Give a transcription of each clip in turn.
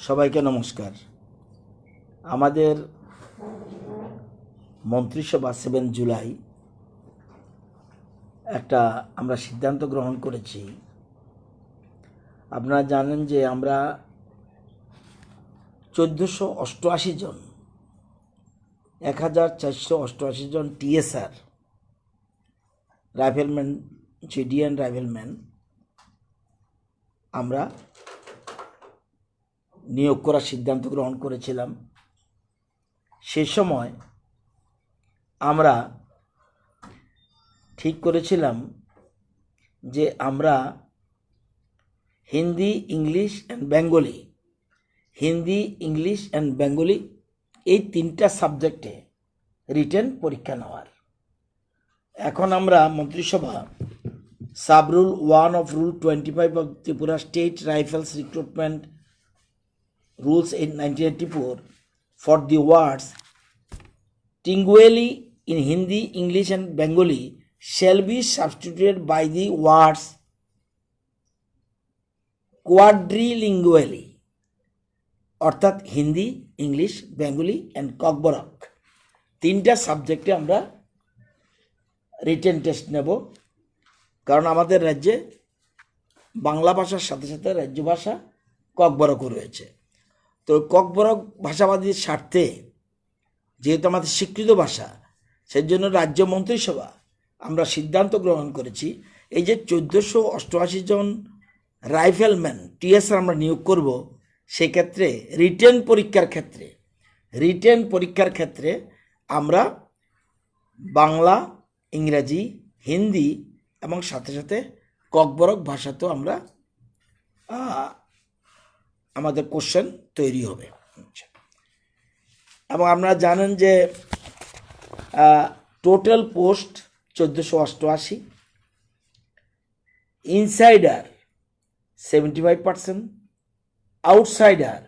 সবাইকে নমস্কার। আমাদের মন্ত্রিসভা 7 জুলাই একটা আমরা সিদ্ধান্ত গ্রহণ করেছি। আপনারা জানেন যে আমরা 1488 জন 1488 জন টিএসআর রাইফেলম্যান, জিডিএন রাইফেলম্যান আমরা নিয়োগ করার সিদ্ধান্ত গ্রহণ করেছিলাম। সে সময় আমরা ঠিক করেছিলাম যে আমরা হিন্দি, ইংলিশ অ্যান্ড বেঙ্গলি এই তিনটা সাবজেক্টে রিটেন পরীক্ষা নেওয়ার। এখন আমরা মন্ত্রিসভা sub rule 1 of Rule 25 of Tripura State Rifles Recruitment Rules in 1984 for the words Tingweli in Hindi, English and Bengali shall be substituted by the words quadrilingually, অর্থাৎ Hindi, English, Bengali and Kokborok তিনটা সাবজেক্টে আমরা written test নেব। কারণ আমাদের রাজ্যে বাংলা ভাষার সাথে সাথে রাজ্য ভাষা ককবরকও রয়েছে। তো ককবরক ভাষাবাদীর স্বার্থে যেহেতু আমাদের স্বীকৃত ভাষা, সেই জন্য রাজ্য মন্ত্রিসভা আমরা সিদ্ধান্ত গ্রহণ করেছি এই যে 1488 জন রাইফেলম্যান টিএসআর আমরা নিয়োগ করব, সেক্ষেত্রে রিটেন পরীক্ষার ক্ষেত্রে আমরা বাংলা, ইংরাজি, হিন্দি এবং সাথে সাথে ককবরক ভাষাতেও আমরা আমাদের কোশ্চেন তৈরি হবে। এবং আপনারা জানেন যে টোটাল পোস্ট 1488, ইনসাইডার 75%, আউটসাইডার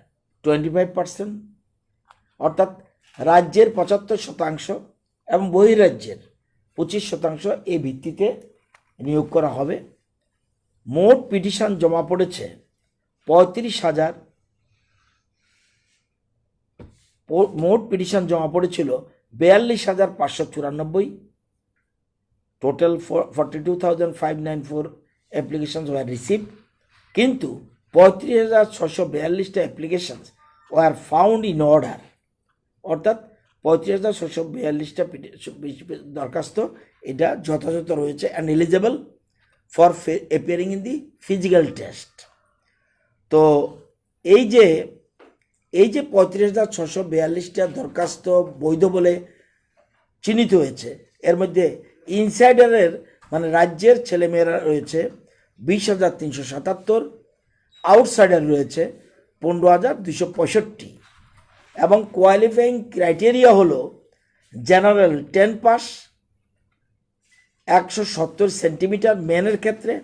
25%, অর্থাৎ রাজ্যের 75% এবং বহিরাজ্যের 25% এই ভিত্তিতে নিয়োগ করা হবে। মোট পিটিশন জমা পড়েছে 35,000। মোট পিটিশন জমা পড়েছিল 42,594। টোটাল 42,594 অ্যাপ্লিকেশনস ওয়ার রিসিভড, কিন্তু 35,642টা applications were found in order, অর্থাৎ 35,642টা দরখাস্ত এটা যথাযথ রয়েছে and eligible for appearing in the physical test. তো এই যে 35,642টা দরখাস্ত বৈধ বলে চিহ্নিত হয়েছে, এর মধ্যে ইনসাইডারের মানে রাজ্যের ছেলেমেয়েরা রয়েছে 20,377, আউটসাইডার রয়েছে 15,265 এবং কোয়ালিফাইং ক্রাইটেরিয়া হলো জেনারেল 10 পাস, 170 সেন্টিমিটার মেনের ক্ষেত্রে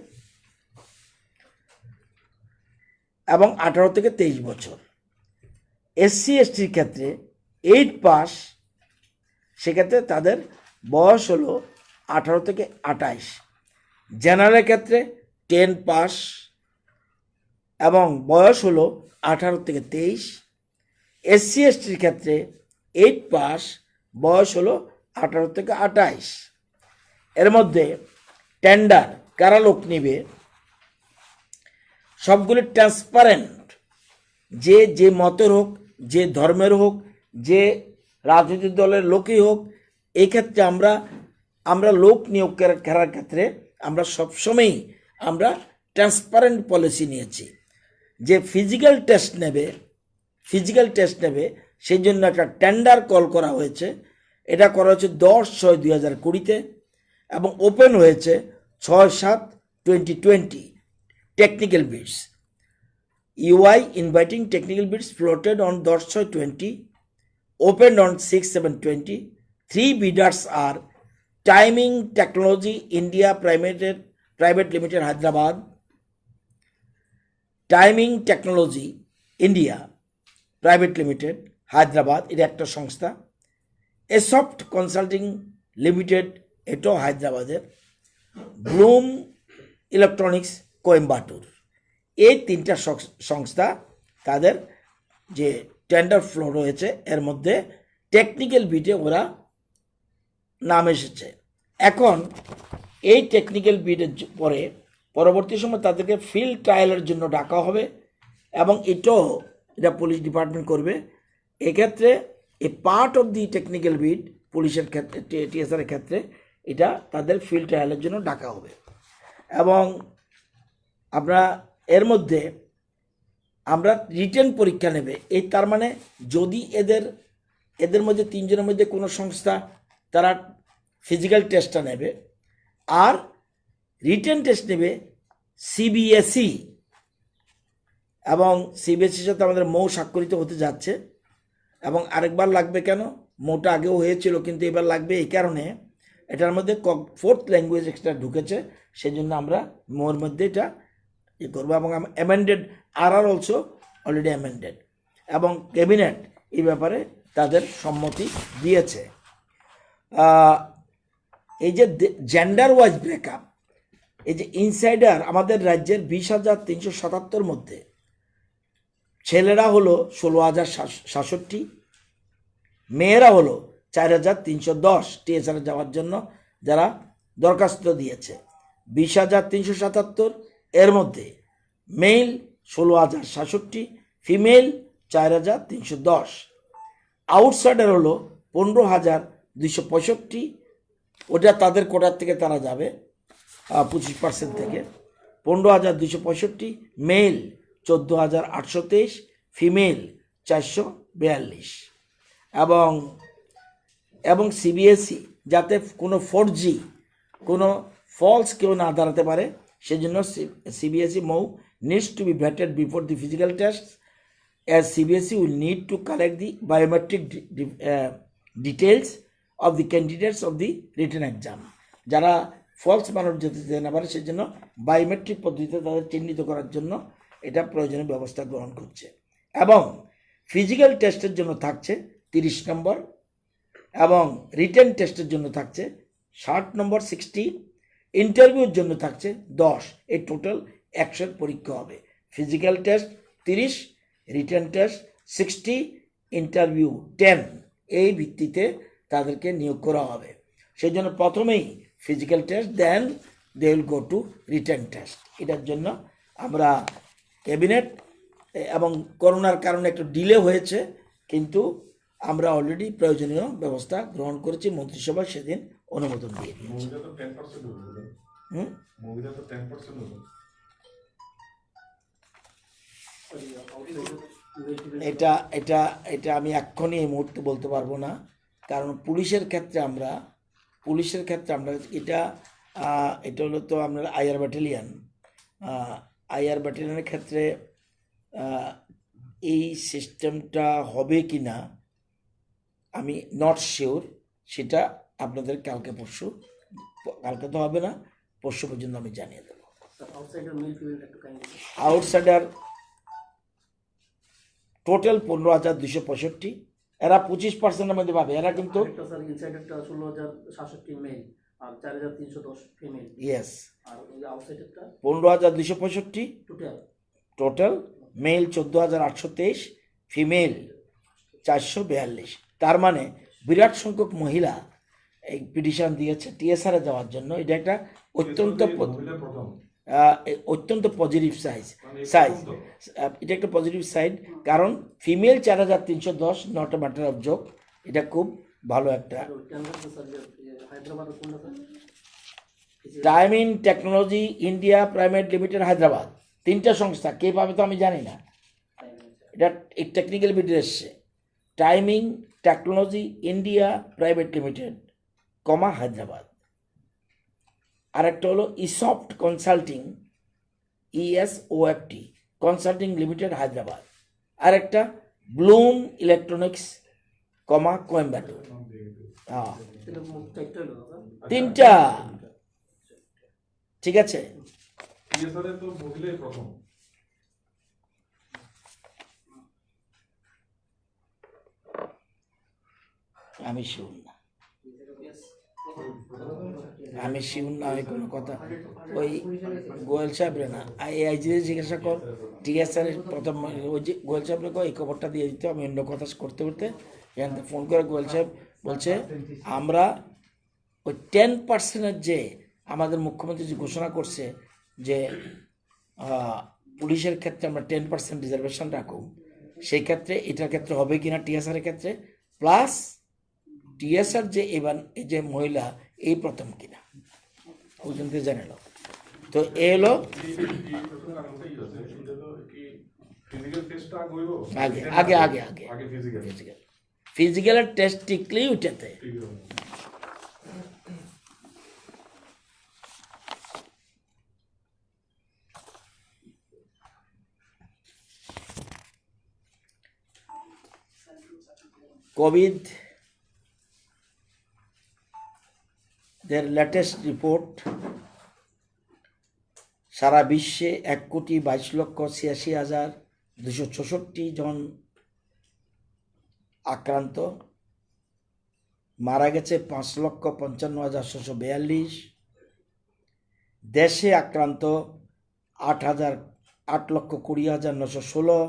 এবং 18 থেকে 23 বছর। এসসি এসটির ক্ষেত্রে 8 পাস, সেক্ষেত্রে তাদের বয়স হলো 18 থেকে 28। জেনারেলের ক্ষেত্রে 10 পাস এবং বয়স হলো 18 থেকে 23। এসসি এসটির ক্ষেত্রে 8 পাস, বয়স হলো 18 থেকে 28। এর মধ্যে টেন্ডার কারা লোক নিবে, সবগুলি ট্রান্সপারেন্ট, যে মতের হোক, যে ধর্মের হোক, যে রাজনৈতিক দলের লোকই হোক। এই ক্ষেত্রে আমরা লোক নিয়োগ করার ক্ষেত্রে আমরা সবসময়ই আমরা ট্রান্সপারেন্ট পলিসি নিয়েছি। যে ফিজিক্যাল টেস্ট নেবে সেই জন্য একটা টেন্ডার কল করা হয়েছে। এটা করা হয়েছে 10/6/2020 এবং ওপেন হয়েছে 6/7/2020। Technical beads UI inviting technical bids floated on 10/6/20, opened on 6/7/20. 3 bidders are Timing Technology India Private Limited Hyderabad, Timing Technology India Private Limited Hyderabad, এটা একটা সংস্থা। এসফট কনসাল্টিং লিমিটেড, এটাও হায়দ্রাবাদের। Bloom electronics, Coimbatore. এই তিনটা সংস্থা তাদের যে টেন্ডার ফ্লো রয়েছে এর মধ্যে টেকনিক্যাল বিটে ওরা নাম এসেছে। এখন এই টেকনিক্যাল বিটের পরে পরবর্তী সময় তাদেরকে ফিল্ড ট্রায়ালের জন্য ডাকা হবে এবং এটা পুলিশ ডিপার্টমেন্ট করবে। এক্ষেত্রে a part of the technical bid পুলিশের ক্ষেত্রে টিএসআরের ক্ষেত্রে এটা তাদের ফিল্ড ট্রায়ালের জন্য ডাকা হবে এবং আমরা এর মধ্যে আমরা রিটেন পরীক্ষা নেবে। এই তার মানে যদি এদের মধ্যে তিনজনের মধ্যে কোনো সংস্থা তারা ফিজিক্যাল টেস্টটা নেবে আর রিটেন টেস্ট নেবে সিবিএসই এবং সিবিএসইর সাথে আমাদের মৌ স্বাক্ষরিত হতে যাচ্ছে এবং আরেকবার লাগবে কেন, মৌটা আগেও হয়েছিল কিন্তু এবার লাগবে এই কারণে এটার মধ্যে 4th ল্যাঙ্গুয়েজ এক্সট্রা ঢুকেছে, সেই জন্য আমরা মৌর মধ্যে এটা করবো এবং amended are also already amended এবং ক্যাবিনেট এই ব্যাপারে তাদের সম্মতি দিয়েছে। এই যে জেন্ডার ওয়াইজ ব্রেকআপ, এই যে ইনসাইডার আমাদের রাজ্যের 20,377 মধ্যে ছেলেরা হলো 16,066, মেয়েরা হলো 4,310 টিএসআর যাওয়ার জন্য যারা দরখাস্ত দিয়েছে। 20,377 এর মধ্যে মেল 16,066, ফিমেল 4,310, আউটসাইডার হলো 15,265, ওটা তাদের কোটার থেকে তারা যাবে 25% থেকে। 15,265 মেল, 14,823, ফিমেল 442 এবং সিবিএসই যাতে কোনো 4G কোনো ফলস কেউ না দাঁড়াতে পারে সেজন্য CBSE Mou needs to be vetted before the physical tests, as CBSE will need to collect the biometric details of the candidates of the written exam. যারা ফলস মানুষ যেতে না পারে সেজন্য বায়োমেট্রিক পদ্ধতিতে তাদের চিহ্নিত করার জন্য এটা প্রয়োজনীয় ব্যবস্থা গ্রহণ করছে এবং ফিজিক্যাল টেস্টের জন্য থাকছে 30 নম্বর এবং রিটেন টেস্টের জন্য থাকছে 60 নম্বর 60, ইন্টারভিউর জন্য থাকছে 10। এই টোটাল 100 পরীক্ষা হবে। Physical test 30, written test 60, interview 10, এই ভিত্তিতে তাদেরকে নিয়োগ করা হবে। সেই জন্য প্রথমেই physical test, then they will go to written test. এটার জন্য আমরা ক্যাবিনেট এবং করোনার কারণে একটু ডিলে হয়েছে কিন্তু আমরা অলরেডি প্রয়োজনীয় ব্যবস্থা গ্রহণ করেছি, মন্ত্রিসভা সেদিন অনুমোদন দিয়ে দিয়েছে। এটা এটা এটা আমি এক্ষুনি এই মুহূর্তে বলতে পারবো না, কারণ পুলিশের ক্ষেত্রে আমরা এটা হলো তো আপনার আইআর ব্যাটালিয়নের ক্ষেত্রে এই সিস্টেমটা হবে কি না আমি নট শিওর, সেটা আপনাদের কালকে তো হবে না, পরশু পর্যন্ত আমি জানিয়ে দেবো। আউটসাইডার টোটাল 15,265, এরা 25%-এর মধ্যে পাবে। এরা কিন্তু ইনসাইডারটা 16,066 মেল আর 4,310 ফিমেল। ইয়েস, আর ওই আউটসাইডারটা 15,265 টোটাল, মেল 14,823, ফিমেল 442। তার মানে বিরাট সংখ্যক মহিলা এই পিটিশন দিয়েছে টিএসআর যাওয়ার জন্য। এটা একটা অত্যন্ত পজিটিভ সাইজ এটা একটা পজিটিভ সাইড, কারণ female 4,310 not a matter of joke, এটা খুব ভালো একটা। Timing technology India private limited Hyderabad, 3টা সংস্থা, কে পাবে তো আমি জানি না, এটা টেকনিক্যাল বিটে এসছে। Timing technology India private limited, Hyderabad. আর একটা হলো eSoft consulting, ESOFT consulting limited Hyderabad. আর একটা ব্লুম ইলেকট্রনিক্স, কোয়েম্বাটুর। হ্যাঁ, 3টা, ঠিক আছে। আমি শিওর না। আমি শিউর না হয় কোনো কথা ওই গোয়েল সাহেবরে না আইজিরে জিজ্ঞাসা কর টিএসআর প্রথম ওই যে গোয়েল সাহেবরে কো এই খবরটা দিয়ে দিতে আমি অন্য কথা করতে করতে এখান থেকে ফোন করে গোয়েল সাহেব বলছে আমরা ওই 10% যে আমাদের মুখ্যমন্ত্রী যে ঘোষণা করছে যে পুলিশের ক্ষেত্রে আমরা 10% রিজার্ভেশন রাখুন সেই ক্ষেত্রে এটার ক্ষেত্রে হবে কিনা টিএসআর এর ক্ষেত্রে প্লাস টিএসআর যে এবার এই যে মহিলা এই প্রথম কিনা ওজন থেকে জেনে লো তো এ হলো আগে আগে আগে আগে ফিজিক্যালের টেস্ট টিকলেই উঠেতে কোভিড their latest report সারা বিশ্বে 1,22,86,266 জন আক্রান্ত মারা গেছে 5,55,642 দেশে আক্রান্ত 8,20,916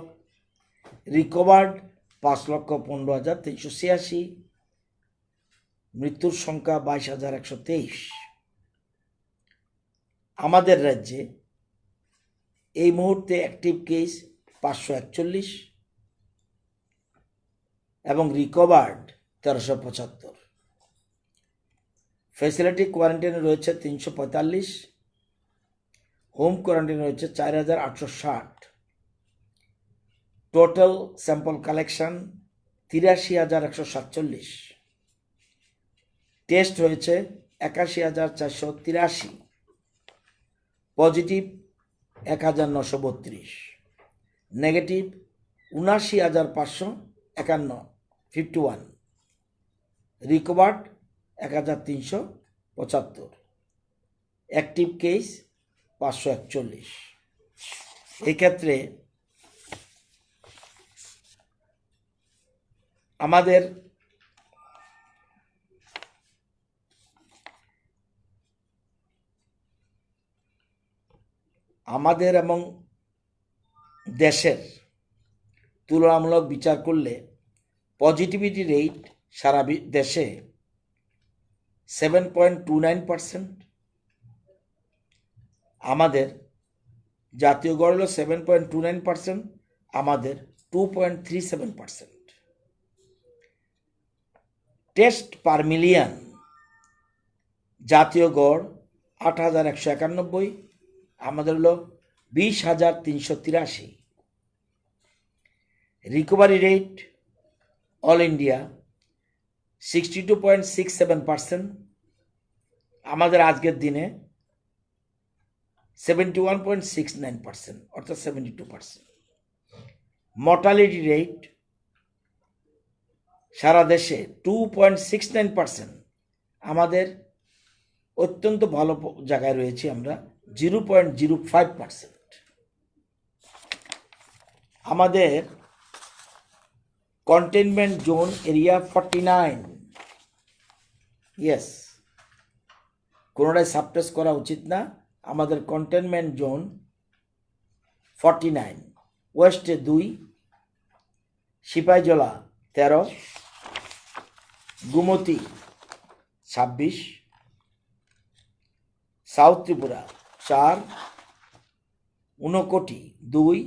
রিকভার্ড 5,15,386 মৃত্যুর সংখ্যা 22,123 আমাদের রাজ্যে এই মুহূর্তে অ্যাক্টিভ কেস 541 এবং রিকভার্ড 1375 ফ্যাসিলিটি কোয়ারেন্টাইনে রয়েছে 345 হোম কোয়ারেন্টাইনে রয়েছে 4,860 টোটাল স্যাম্পল কালেকশন 83,147 টেস্ট হয়েছে 81,483 positive 1,932 negative 79,551 51 recovered 1,375 active case 541 এক্ষেত্রে আমাদের এবং দেশের তুলনামূলক বিচার করলে পজিটিভিটি রেট সারা দেশে 7.29%, আমাদের জাতীয় গড় হলো 7.29%, আমাদের 2.37%। টেস্ট পার মিলিয়ন জাতীয় গড় 8,191, আমাদের হলো 20,383। রিকভারি রেট অল ইন্ডিয়া 62.67%, আমাদের আজকের দিনে 71.69%, অর্থাৎ 72%। মর্টালিটি রেট সারা দেশে 2.69%, আমাদের অত্যন্ত ভালো জায়গায় রয়েছে আমরা 0.05%। আমাদের কন্টেনমেন্ট জোন এরিয়া 49, ইয়েস, কোনোটাই সাবটেস করা উচিত না। আমাদের কন্টেনমেন্ট জোন 49, ওয়েস্টে 2, সিপাহীজলা 13, গুমতি 26, সাউথ ত্রিপুরা 4, ঊনকোটি 2,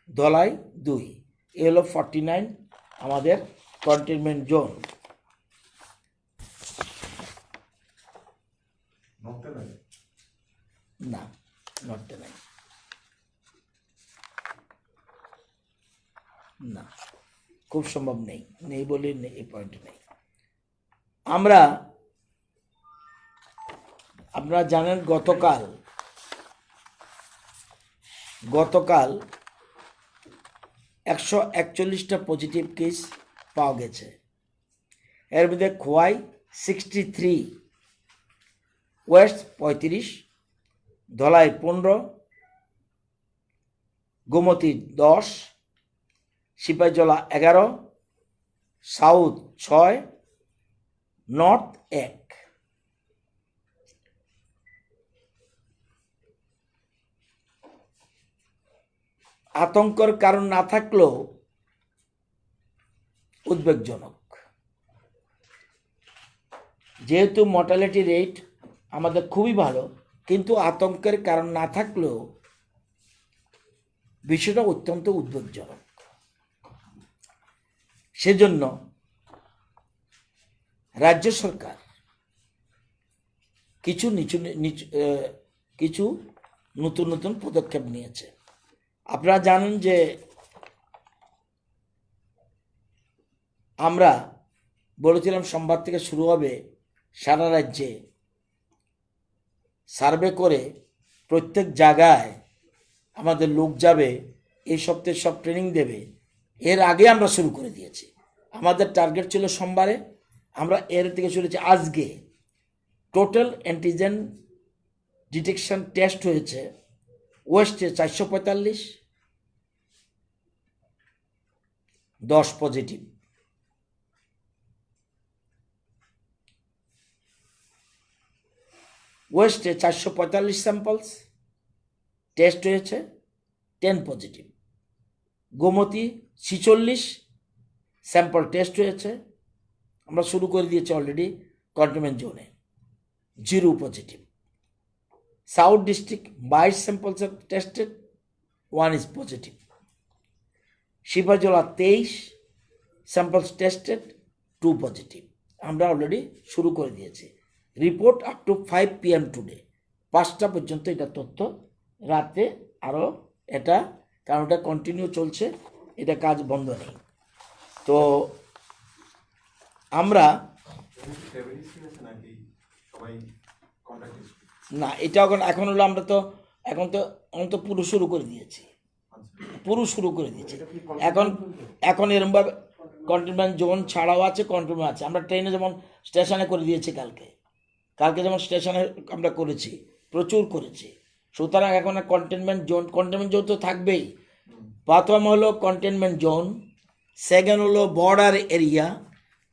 ধলাই 2। এ হলো 49 আমাদের কন্টেনমেন্ট জোন। না, নর্থে নাই, না, খুব সম্ভব নেই, নেই বলে এই পয়েন্ট নেই। আপনারা জানেন গতকাল 141টা পজিটিভ কেস পাওয়া গেছে। এর মধ্যে Khowai 63, West 35, Dhalai 15, Gomati 10, Sepahijala 11, South 6, North 1। আতঙ্কের কারণ না থাকলেও উদ্বেগজনক। যেহেতু মর্টালিটি রেট আমাদের খুবই ভালো, কিন্তু আতঙ্কের কারণ না থাকলেও বিষয়টা অত্যন্ত উদ্বেগজনক। সেজন্য রাজ্য সরকার কিছু নতুন নতুন পদক্ষেপ নিয়েছে। আপনারা জানেন যে আমরা বলেছিলাম সোমবার থেকে শুরু হবে সারা রাজ্যে সার্ভে করে প্রত্যেক জায়গায় আমাদের লোক যাবে, এই সপ্তাহে সব ট্রেনিং দেবে। এর আগে আমরা শুরু করে দিয়েছি। আমাদের টার্গেট ছিল সোমবারে, আমরা এর থেকে চলেছি আজকে। টোটাল অ্যান্টিজেন ডিটেকশন টেস্ট হয়েছে ওয়েস্টে 445, 10 পজিটিভ। ওয়েস্টে 445 স্যাম্পলস টেস্ট হয়েছে, 10 পজিটিভ। গোমতী 46 স্যাম্পল টেস্ট হয়েছে, আমরা শুরু করে দিয়েছি অলরেডি কন্টেনমেন্ট জোনে, 0 positive. South district 22 samples tested, 1 is positive. Sepahijala 23 samples tested, 2 positive. আমরা অলরেডি শুরু করে দিয়েছি। Report up to 5 PM today, 5টা পর্যন্ত এটা তথ্য। রাতে আরও এটা, কারণ এটা কন্টিনিউ চলছে, এটা কাজ বন্ধ নেই। তো আমরা না, এটা এখন হলো আমরা তো এখন তো পুরো শুরু করে দিয়েছি, এখন এরমভাবে কন্টেনমেন্ট জোন ছাড়াও আছে, কন্টেনমেন্ট আছে। আমরা ট্রেনে যেমন স্টেশনে করে দিয়েছি, কালকে যেমন স্টেশনে আমরা করেছি, প্রচুর করেছি। সুতরাং এখন কন্টেনমেন্ট জোন তো থাকবেই। প্রথম হলো কন্টেনমেন্ট জোন, সেকেন্ড হলো বর্ডার এরিয়া,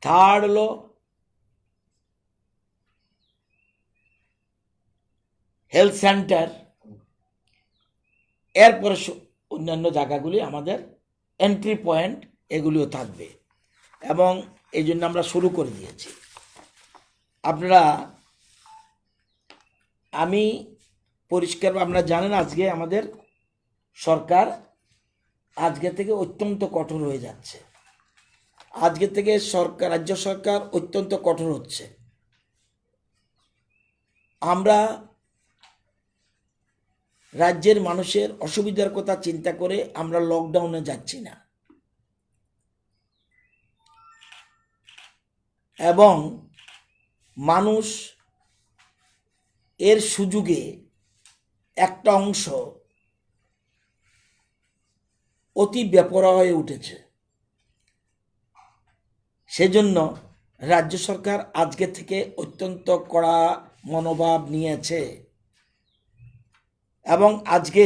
থার্ড হলো হেলথ সেন্টার, এরপরে অন্যান্য জায়গাগুলি আমাদের এন্ট্রি পয়েন্ট, এগুলিও থাকবে। এবং এই জন্য আমরা শুরু করে দিয়েছি। আমি পরিষ্কার, আপনারা জানেন আজকে আমাদের সরকার আজকে থেকে অত্যন্ত কঠোর হয়ে যাচ্ছে। আজকে থেকে রাজ্য সরকার অত্যন্ত কঠোর হচ্ছে। আমরা রাজ্যের মানুষের অসুবিধার কথা চিন্তা করে আমরা লকডাউনে যাচ্ছি না, এবং মানুষ এর সুযোগে একটা অংশ অতি বেপরোয়া হয়ে উঠেছে। সেজন্য রাজ্য সরকার আজকে থেকে অত্যন্ত কড়া মনোভাব নিয়েছে, এবং আজকে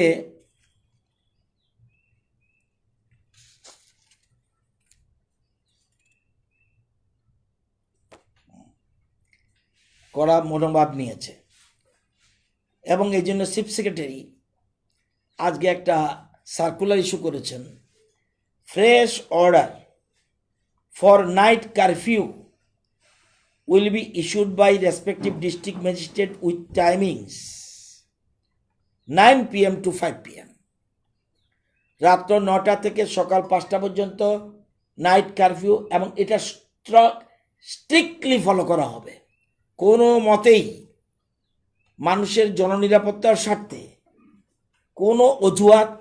কড়া মনোভাব নিয়েছে। এবং এই জন্য চিফ সেক্রেটারি আজকে একটা সার্কুলার ইস্যু করেছেন, fresh order for night curfew will be issued by respective district magistrate with timings 9 PM to 5 PM। রাত্র 9টা থেকে সকাল 5টা পর্যন্ত নাইট কারফিউ, এবং এটা স্ট্রিক্টলি ফলো করা হবে। কোনো মতেই মানুষের জননিরাপত্তার স্বার্থে কোনো অজুহাত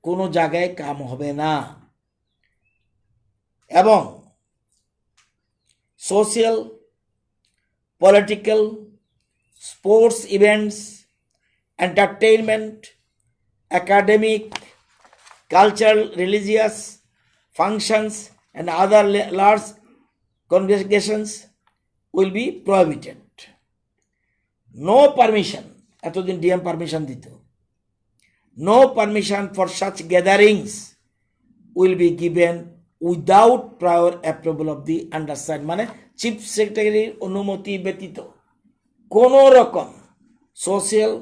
কোনো জায়গায় কাম হবে না। এবং social, political, sports events, entertainment, academic, cultural, religious functions and other large congregations will be prohibited. No permission, এতদিন ডিএম পারমিশন দিত, no permission for such gatherings will be given without prior approval of the undersigned, মানে chief সেক্রেটারির অনুমতি ব্যতীত কোনো রকম social,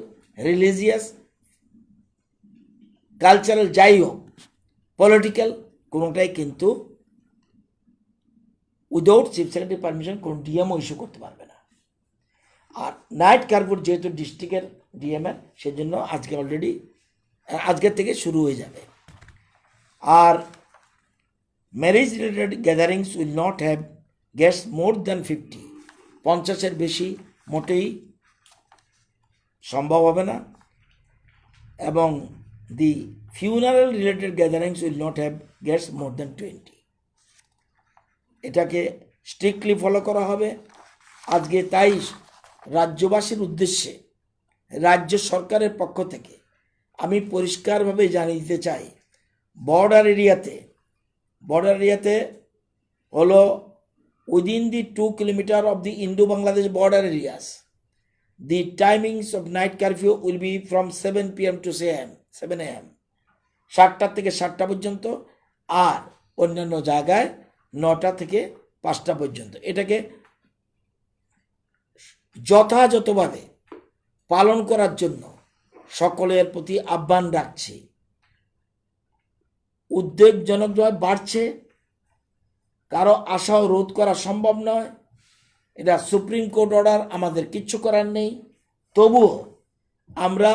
religious cultural যাই হোক, political কোনোটাই কিন্তু উইদাউট চিফ সেক্রেটারি পারমিশন কোনো ডিএমও ইস্যু করতে পারবে না। আর নাইট কারফিউ যেহেতু ডিস্ট্রিক্টের ডিএমের, সেজন্য আজকে অলরেডি আজকের থেকে শুরু হয়ে যাবে। আর marriage related gatherings will not have guest more than 50, 50-এর বেশি মোটেই সম্ভব হবে না। এবং the funeral related gatherings will not have guest more than 20। এটাকে স্ট্রিক্টলি ফলো করা হবে আজকে। তাই রাজ্যবাসীর উদ্দেশ্যে রাজ্য সরকারের পক্ষ থেকে আমি পরিষ্কারভাবে জানিয়ে দিতে চাই, বর্ডার এরিয়াতে হলো within the 2 kilometre of the Indo Bangladesh border areas, the timings of night curfew will be from 7 PM to 7 AM, 7টা থেকে 7টা পর্যন্ত। আর অন্যান্য জায়গায় 9টা থেকে 5টা পর্যন্ত। এটাকে যথাযথভাবে পালন করার জন্য সকলের প্রতি আহ্বান রাখছি। উদ্বেগজনকভাবে বাড়ছে, কারো আশাও রোধ করা সম্ভব নয়। এটা সুপ্রিম কোর্ট অর্ডার, আমাদের কিচ্ছু করার নেই। তবুও আমরা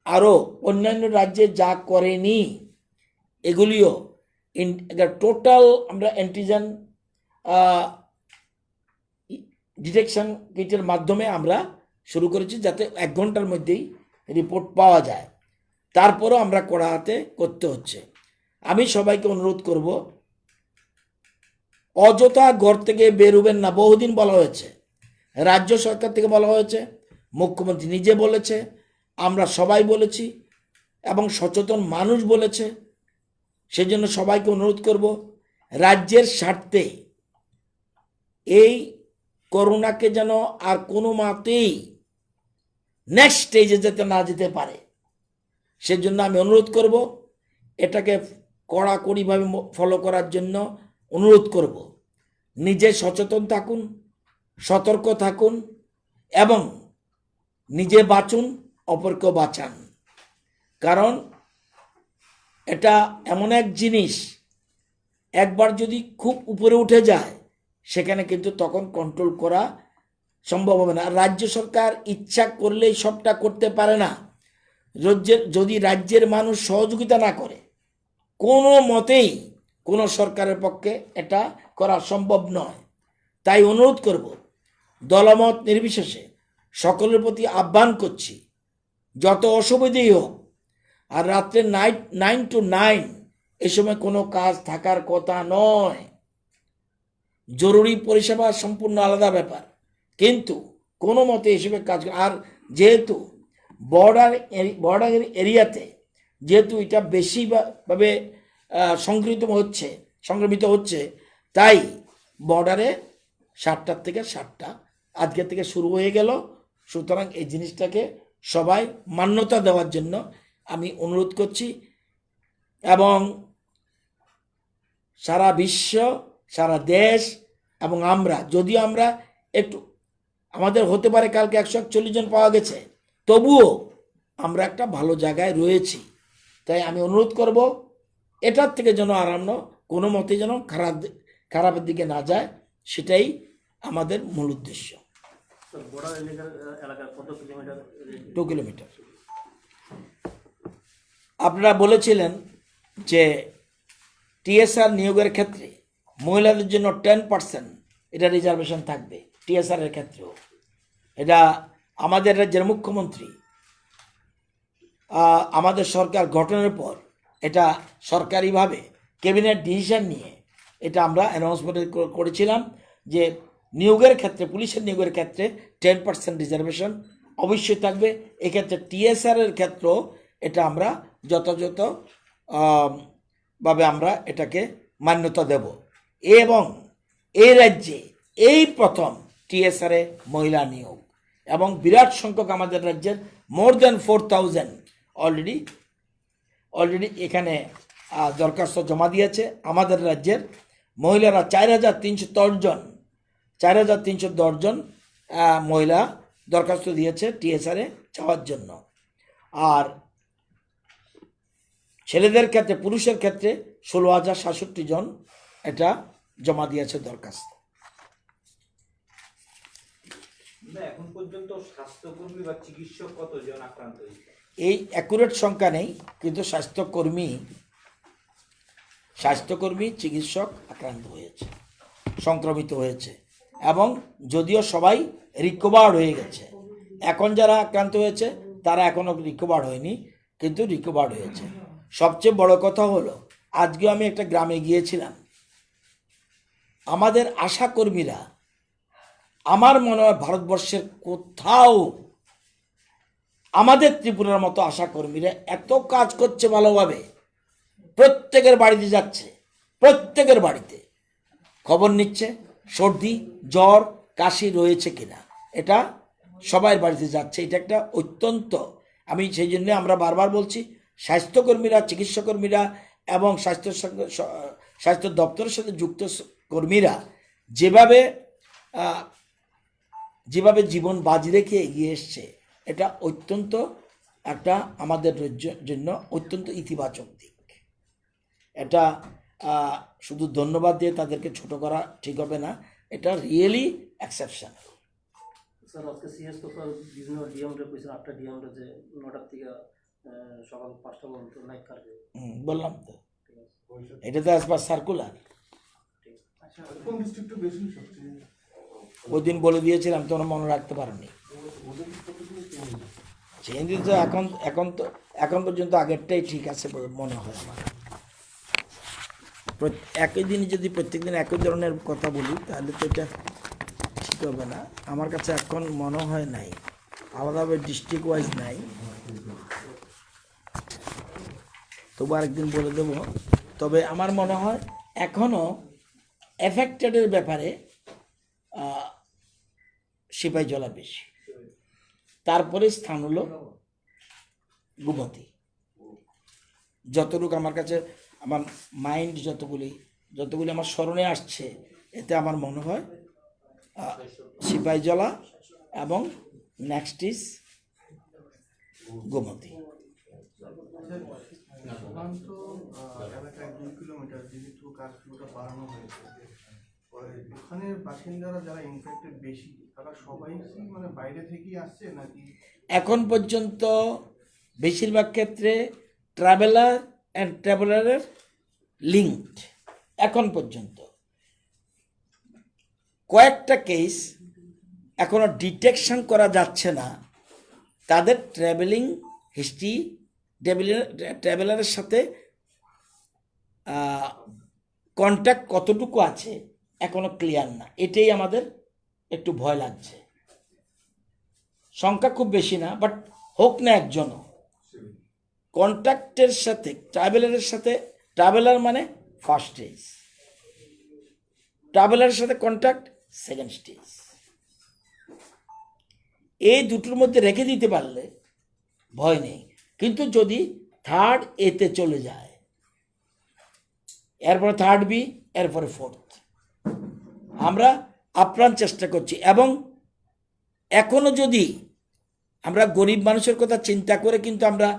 আরও অন্যান্য রাজ্যে যা করেনি এগুলিও টোটাল আমরা অ্যান্টিজেন ডিটেকশন কিটের মাধ্যমে আমরা শুরু করেছি, যাতে 1 ঘন্টার মধ্যেই রিপোর্ট পাওয়া যায়। তারপরও আমরা কড়া হাতে করতে হচ্ছে। আমি সবাইকে অনুরোধ করব, অযথা ঘর থেকে বেরোবেন না। বহুদিন বলা হয়েছে, রাজ্য সরকার থেকে বলা হয়েছে, মুখ্যমন্ত্রী নিজে বলেছে, আমরা সবাই বলেছি এবং সচেতন মানুষ বলেছে। সেজন্য সবাইকে অনুরোধ করব, রাজ্যের স্বার্থে এই করোনাকে যেন আর কোনো মতেই নেক্সট স্টেজে যেতে না যেতে পারে, সেজন্য আমি অনুরোধ করব। এটাকে কড়াকড়িভাবে ফলো করার জন্য অনুরোধ করব। নিজে সচেতন থাকুন, সতর্ক থাকুন এবং নিজে বাঁচুন, অপরকেও বাঁচান। কারণ এটা এমন এক জিনিস, একবার যদি খুব উপরে উঠে যায় সেখানে কিন্তু তখন কন্ট্রোল করা সম্ভব হবে না। আর রাজ্য সরকার ইচ্ছা করলেই সবটা করতে পারে না। যদি রাজ্যের মানুষ সহযোগিতা না করে, কোনো মতেই কোনো সরকারের পক্ষে এটা করা সম্ভব নয়। তাই অনুরোধ করব, দলমত নির্বিশেষে সকলের প্রতি আহ্বান করছি, যত অসুবিধেই হোক। আর রাত্রে 9 to 9 এ সময় কোনো কাজ থাকার কথা নয়। জরুরি পরিষেবা সম্পূর্ণ আলাদা ব্যাপার, কিন্তু কোনো মতে এসবে কাজ। আর যেহেতু বর্ডার এরিয়াতে যেহেতু এটা বেশিভাবে সংক্রমিত হচ্ছে, তাই বর্ডারে 7টার থেকে 7টা আজকে থেকে শুরু হয়ে গেল। সুতরাং এই জিনিসটাকে সবাই মান্যতা দেওয়ার জন্য আমি অনুরোধ করছি। এবং সারা বিশ্ব, সারা দেশ এবং যদিও আমরা একটু, আমাদের হতে পারে কালকে 141 জন পাওয়া গেছে, তবুও আমরা একটা ভালো জায়গায় রয়েছি। তাই আমি অনুরোধ করব, এটার থেকে যেন কোনো মতে যেন খারাপের দিকে না যায়, সেটাই আমাদের মূল উদ্দেশ্য। বর্ডার এলাকার কত কিলোমিটার? 2 কিলোমিটার। আপনারা বলেছিলেন যে টিএসআর নিয়োগের ক্ষেত্রে মহিলাদের জন্য 10% এটা রিজার্ভেশন থাকবে। টিএসআর এর ক্ষেত্রেও এটা আমাদের রাজ্যের মুখ্যমন্ত্রী আমাদের সরকার গঠনের পর এটা সরকারিভাবে ক্যাবিনেট ডিসিশন নিয়ে এটা আমরা অ্যানাউন্সমেন্ট করেছিলাম যে নিয়োগের ক্ষেত্রে, পুলিশের নিয়োগের ক্ষেত্রে 10% রিজার্ভেশন অবশ্যই থাকবে। এক্ষেত্রে টিএসআর এর ক্ষেত্রেও এটা আমরা যথাযথভাবে আমরা এটাকে মান্যতা দেব। এবং এই রাজ্যে এই প্রথম টিএসআর এ মহিলা নিয়োগ, এবং বিরাট সংখ্যক আমাদের রাজ্যের মোর দ্যান 4000 অলরেডি এখানে দরখাস্ত জমা দিয়েছে। আমাদের রাজ্যের মহিলারা 4310 জন মহিলা দরখাস্ত দিয়েছে টিএসআর এ যাওয়ার জন্য। আর ছেলেদের ক্ষেত্রে, পুরুষের ক্ষেত্রে 16,067 জন এটা জমা দিয়েছে দরখাস্ত। এখন পর্যন্ত স্বাস্থ্যকর্মী বা চিকিৎসক কতজন আক্রান্ত হয়েছে? এই অ্যাকুরেট সংখ্যা নেই, কিন্তু স্বাস্থ্যকর্মী চিকিৎসক আক্রান্ত হয়েছে, সংক্রমিত হয়েছে, এবং যদিও সবাই রিকভার হয়ে গেছে। এখন যারা আক্রান্ত হয়েছে তারা এখনো রিকভার হয়নি, কিন্তু রিকভার হয়েছে। সবচেয়ে বড় কথা হলো, আজকে আমি একটা গ্রামে গিয়েছিলাম, আমাদের আশাকর্মীরা, আমার মনে হয় ভারতবর্ষের কোথাও আমাদের ত্রিপুরার মতো আশাকর্মীরা এত কাজ করছে ভালোভাবে। প্রত্যেকের বাড়িতে যাচ্ছে, প্রত্যেকের বাড়িতে খবর নিচ্ছে সর্দি, জ্বর, কাশি রয়েছে কিনা, এটা সবার বাড়িতে যাচ্ছে। এটা একটা অত্যন্ত, আমি সেই জন্য আমরা বারবার বলছি, স্বাস্থ্যকর্মীরা, চিকিৎসাকর্মীরা এবং স্বাস্থ্য দপ্তরের সাথে যুক্ত কর্মীরা যেভাবে জীবন বাজি রেখে এগিয়ে এসছে, এটা অত্যন্ত একটা আমাদের জন্য অত্যন্ত ইতিবাচক দিক। এটা শুধু ধন্যবাদ দিয়ে তাদেরকে ছোট করা ঠিক হবে না, এটা রিয়েলি এক্সেপশনাল। স্যার আজকে সিএস তো স্যার বিভিন্ন ডিএমরে কইছেন, 8টা ডিএমরে যে 9টার থেকে সকাল 5টা পর্যন্ত নাইট কার্ফিউ। বললাম তো, এটা তো অ্যাজ পার সার্কুলার। কোন ডিস্ট্রিক্টে বেশি সবচেয়ে? ওই দিন বলে দিয়েছিলাম, তোমরা মনে রাখতে পারোনি। চেঞ্জ তো এখন পর্যন্ত আগেরটাই ঠিক আছে বলে মনে হয় আমার। একই দিন যদি প্রত্যেকদিন একই ধরনের কথা বলি তাহলে তো এটা ঠিক হবে না। আমার কাছে এখন মনে হয় নাই, আলাদাভাবে ডিস্ট্রিক্ট ওয়াইজ নাই, তবু আরেকদিন বলে দেবো। তবে আমার মনে হয় এখনও এফেক্টেডের ব্যাপারে সিপাহীজলা বেশি, তারপরে স্থান হলো গোমতী। যতটুকু আমার কাছে, আমার মাইন্ড যতগুলি আমার স্মরণে আসছে, এতে আমার মনে হয় সিপাহীজলা এবং নেক্সট ইজ গোমতী। সীমান্ত এলাকায় 2 কিলোমিটার যেহেতু কার্ফিউটা বাড়ানো হয়েছে, ওখানে বাসিন্দারা যারা ইনফেক্টেড বেশি, তারা সবাই মানে বাইরে থেকেই আসছে নাকি? এখন পর্যন্ত বেশিরভাগ ক্ষেত্রে ট্রাভেলারের লিঙ্কড। এখন পর্যন্ত কয়েকটা কেস এখনো ডিটেকশন করা যাচ্ছে না, তাদের ট্রাভেলিং হিস্ট্রি, ট্রাভেলারের সাথে কন্ট্যাক্ট কতটুকু আছে এখনো ক্লিয়ার না। এটাই আমাদের একটু ভয় লাগছে। সংখ্যা খুব বেশি না, বাট হোক না একজনও কন্ট্যাক্টের সাথে, ট্রাভেলারের সাথে, ট্রাভেলার মানে ফার্স্ট স্টেজ, ট্রাভেলারের সাথে কন্ট্যাক্ট সেকেন্ড স্টেজ, এই দুটোর মধ্যে রেখে দিতে পারলে ভয় নেই। কিন্তু যদি থার্ড এতে চলে যায়, এরপরে থার্ড বি, এরপরে ফোর্থ, আমরা আপ্রাণ চেষ্টা করছি। এবং এখনো যদি আমরা গরিব মানুষের কথা চিন্তা করে কিন্তু আমরা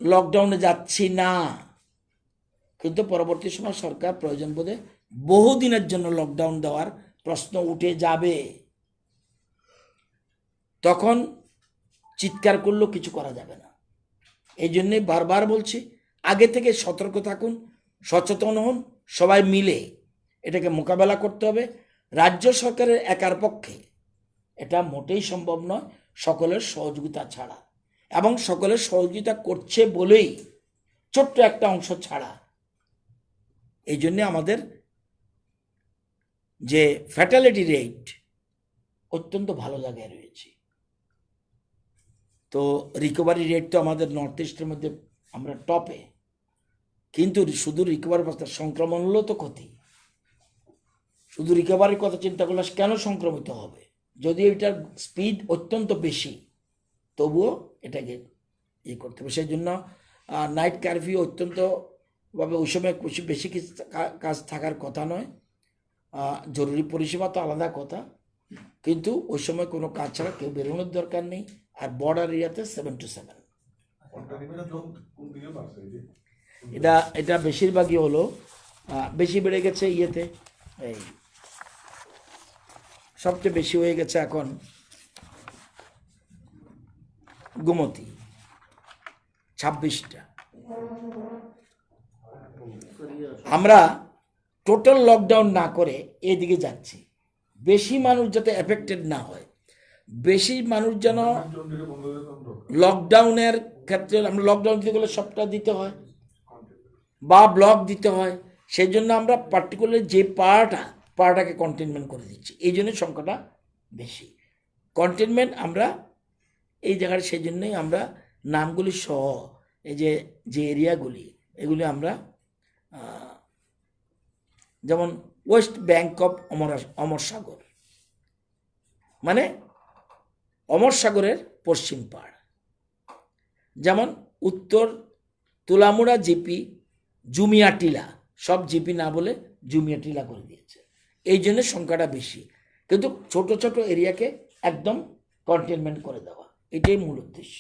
লকডাউনে যাচ্ছি না, কিন্তু পরবর্তী সময় সরকার প্রয়োজন বোধে বহুদিনের জন্য লকডাউন দেওয়ার প্রশ্ন উঠে যাবে। তখন চিৎকার করলেও কিছু করা যাবে না। এই জন্যই বারবার বলছি, আগে থেকে সতর্ক থাকুন, সচেতন হন, সবাই মিলে এটাকে মোকাবেলা করতে হবে। রাজ্য সরকারের একার পক্ষে এটা মোটেই সম্ভব নয়, সকলের সহযোগিতা ছাড়া, এবং সকলের সহযোগিতা করছে বলেই ছোট্ট একটা অংশ ছাড়া। এই জন্যে আমাদের যে ফ্যাটালিটি রেট অত্যন্ত ভালো জায়গায় রয়েছে। তো রিকভারি রেট তো আমাদের নর্থ ইস্টের মধ্যে আমরা টপে, কিন্তু শুধু রিকভারি সংক্রমণ হলেও তো ক্ষতি। শুধু রিকভারির কথা চিন্তা করলে কেন সংক্রমিত হবে? যদি এটার স্পিড অত্যন্ত বেশি, তবুও এটাকে করতে হবে। সেই জন্য নাইট কারফিউ অত্যন্তভাবে ওই সময় বেশি কাজ থাকার কথা নয়। জরুরি পরিষেবা তো আলাদা কথা, কিন্তু ওই সময় কোনো কাজ ছাড়া কেউ বেরোনোর দরকার নেই। আর বর্ডার এরিয়াতে 7 to 7। এটা এটা বেশিরভাগই হলো বেশি বেড়ে গেছে ইয়েতে, এই সবচেয়ে বেশি হয়ে গেছে এখন গোমতী 26টা। আমরা টোটাল লকডাউন না করে এদিকে যাচ্ছি, বেশি মানুষ যাতে এফেক্টেড না হয়, বেশি মানুষ যেন লকডাউনের ক্ষেত্রে, আমরা লকডাউন দিতে গেলে সবটা দিতে হয় বা ব্লক দিতে হয়, সেই জন্য আমরা পার্টিকুলার যে পাড়াটাকে কন্টেনমেন্ট করে দিচ্ছি, এই জন্য সংখ্যাটা বেশি। কন্টেনমেন্ট আমরা এই জায়গায়, সেই জন্যই আমরা নামগুলি সহ এই যে এরিয়াগুলি, এগুলি আমরা যেমন ওয়েস্ট ব্যাংক অফ অমরসাগর, মানে অমরসাগরের পশ্চিম পাড়, যেমন উত্তর তুলামুড়া জিপি, জুমিয়াটিলা, সব জিপি না বলে জুমিয়াটিলা করে দিয়েছে, এই জন্য সংখ্যাটা বেশি। কিন্তু ছোট ছোট এরিয়াকে একদম কন্টেনমেন্ট করে দেওয়া, এটাই মূল উদ্দেশ্য।